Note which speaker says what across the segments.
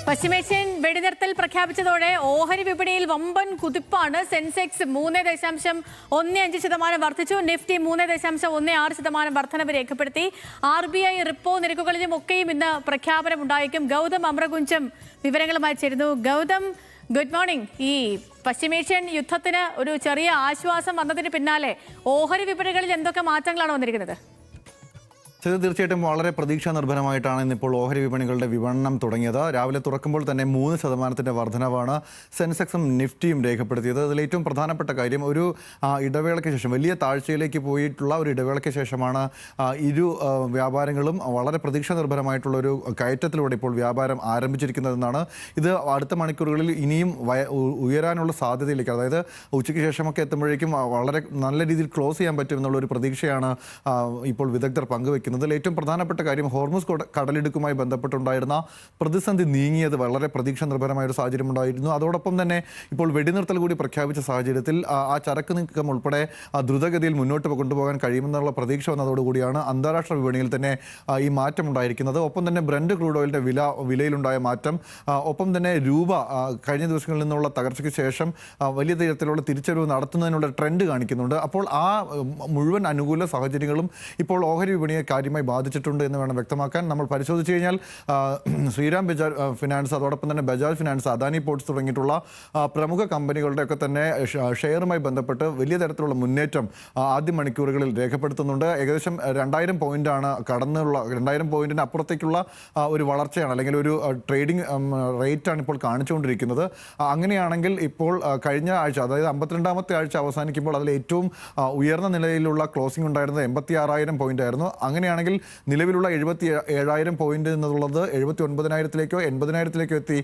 Speaker 1: പശ്ചിമേഷ്യൻ വെടിനിർത്തൽ പ്രഖ്യാപിച്ചതോടെ ഓഹരി വിപണിയിൽ വമ്പൻ കുതിപ്പാണ്. സെൻസെക്സ് 3.15% വർദ്ധിച്ചു. നിഫ്റ്റി 3.16% വർധനവ് രേഖപ്പെടുത്തി. RBI റിപ്പോ നിരക്കുകളിലും ഒക്കെയും ഇന്ന് പ്രഖ്യാപനമുണ്ടായേക്കും. ഗൗതം അമ്രകുഞ്ചം വിവരങ്ങളുമായി ചേരുന്നു. Gautam, good morning. ഈ പശ്ചിമേഷ്യൻ യുദ്ധത്തിന് ഒരു ചെറിയ ആശ്വാസം വന്നതിന് പിന്നാലെ ഓഹരി വിപണികളിൽ എന്തൊക്കെ മാറ്റങ്ങളാണ് വന്നിരിക്കുന്നത്?
Speaker 2: തീർച്ചയായിട്ടും വളരെ പ്രതീക്ഷാ നിർഭരമായിട്ടാണ് ഇന്നിപ്പോൾ ഓഹരി വിപണികളുടെ വിപണനം തുടങ്ങിയത്. രാവിലെ തുറക്കുമ്പോൾ തന്നെ 3% വർധനവാണ് സെൻസെക്സും നിഫ്റ്റിയും രേഖപ്പെടുത്തിയത്. അതിൽ ഏറ്റവും പ്രധാനപ്പെട്ട കാര്യം, ഒരു ഇടവേളയ്ക്ക് ശേഷം, വലിയ താഴ്ചയിലേക്ക് പോയിട്ടുള്ള ഒരു ഇടവേളയ്ക്ക് ശേഷമാണ് ഇരു വ്യാപാരങ്ങളും വളരെ പ്രതീക്ഷാ നിർഭരമായിട്ടുള്ളൊരു കയറ്റത്തിലൂടെ ഇപ്പോൾ വ്യാപാരം ആരംഭിച്ചിരിക്കുന്നതെന്നാണ്. ഇത് അടുത്ത മണിക്കൂറുകളിൽ ഇനിയും ഉയരാനുള്ള സാധ്യതയിലേക്ക്, അതായത് ഉച്ചയ്ക്ക് ശേഷമൊക്കെ എത്തുമ്പോഴേക്കും വളരെ നല്ല രീതിയിൽ ക്ലോസ് ചെയ്യാൻ പറ്റുമെന്നുള്ളൊരു പ്രതീക്ഷയാണ് ഇപ്പോൾ വിദഗ്ധർ പങ്കുവയ്ക്കുന്നത്. ഏറ്റവും പ്രധാനപ്പെട്ട കാര്യം, ഹോർമുസ് കടലിടുക്കുമായി ബന്ധപ്പെട്ടുണ്ടായിരുന്ന പ്രതിസന്ധി നീങ്ങിയത് വളരെ പ്രതീക്ഷ നിർഭരമായ ഒരു സാഹചര്യം ഉണ്ടായിരുന്നു. അതോടൊപ്പം തന്നെ ഇപ്പോൾ വെടിനിർത്തൽ കൂടി പ്രഖ്യാപിച്ച സാഹചര്യത്തിൽ ആ ചരക്ക് നീക്കം ഉൾപ്പെടെ ദ്രുതഗതിയിൽ മുന്നോട്ട് കൊണ്ടുപോകാൻ കഴിയുമെന്നുള്ള പ്രതീക്ഷ വന്നതോടുകൂടിയാണ് അന്താരാഷ്ട്ര വിപണിയിൽ തന്നെ ഈ മാറ്റം ഉണ്ടായിരിക്കുന്നത്. ഒപ്പം തന്നെ ബ്രന്റ് ക്രൂഡ് ഓയിലിൻ്റെ വിലയിലുണ്ടായ മാറ്റം, ഒപ്പം തന്നെ രൂപ കഴിഞ്ഞ ദിവസങ്ങളിൽ നിന്നുള്ള തകർച്ചയ്ക്ക് ശേഷം വലിയ തരത്തിലുള്ള തിരിച്ചറിവ് നടത്തുന്നതിനുള്ള ട്രെൻഡ് കാണിക്കുന്നുണ്ട്. അപ്പോൾ ആ മുഴുവൻ അനുകൂല സാഹചര്യങ്ങളും ഇപ്പോൾ ഓഹരി വിപണിയെ കാര്യമായി ബാധിച്ചിട്ടുണ്ട് എന്ന് വേണം വ്യക്തമാക്കാൻ. നമ്മൾ പരിശോധിച്ച് കഴിഞ്ഞാൽ ശ്രീറാം ബജാജ് ഫിനാൻസ്, അതോടൊപ്പം തന്നെ ബജാജ് ഫിനാൻസ്, അദാനി പോർട്സ് തുടങ്ങിയിട്ടുള്ള പ്രമുഖ കമ്പനികളുടെയൊക്കെ തന്നെ ഷെയറുമായി ബന്ധപ്പെട്ട് വലിയ തരത്തിലുള്ള മുന്നേറ്റം ആദ്യ മണിക്കൂറുകളിൽ രേഖപ്പെടുത്തുന്നുണ്ട്. ഏകദേശം 2000 പോയിന്റാണ് കടന്നുള്ള, 2000 പോയിന്റിന് അപ്പുറത്തേക്കുള്ള ഒരു വളർച്ചയാണ്, അല്ലെങ്കിൽ ഒരു ട്രേഡിംഗ് റേറ്റാണ് ഇപ്പോൾ കാണിച്ചുകൊണ്ടിരിക്കുന്നത്. അങ്ങനെയാണെങ്കിൽ ഇപ്പോൾ കഴിഞ്ഞ ആഴ്ച, അതായത് 52ാമത്തെ ആഴ്ച അവസാനിക്കുമ്പോൾ അതിൽ ഏറ്റവും ഉയർന്ന നിലയിലുള്ള ക്ലോസിംഗ് ഉണ്ടായിരുന്നത് 86,000 പോയിന്റ് ആയിരുന്നു. അങ്ങനെയാണെങ്കിൽ നിലവിലുള്ള 77,000 പോയിന്റ് എന്നുള്ളത് 79,000-ലേക്കോ 80,000-ലേക്കോ എത്തി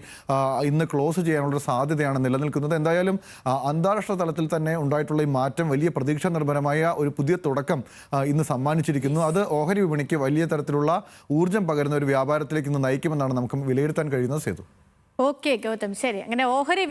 Speaker 2: ഇന്ന് ക്ലോസ് ചെയ്യാനുള്ള സാധ്യതയാണ് നിലനിൽക്കുന്നത്. എന്തായാലും അന്താരാഷ്ട്ര തലത്തിൽ തന്നെ ഉണ്ടായിട്ടുള്ള ഈ മാറ്റം വലിയ പ്രതീക്ഷ നിർഭരമായ ഒരു പുതിയ തുടക്കം ഇന്ന് സമ്മാനിച്ചിരിക്കുന്നു. അത് ഓഹരി വിപണിക്ക് വലിയ തരത്തിലുള്ള ഊർജ്ജം പകരുന്ന ഒരു വ്യാപാരത്തിലേക്ക് ഇന്ന് നയിക്കുമെന്നാണ് നമുക്ക് വിലയിരുത്താൻ കഴിയുന്നത്. സേതു.
Speaker 1: ഓക്കെ ഗൗതം, ശരി. അങ്ങനെ ഓഹരി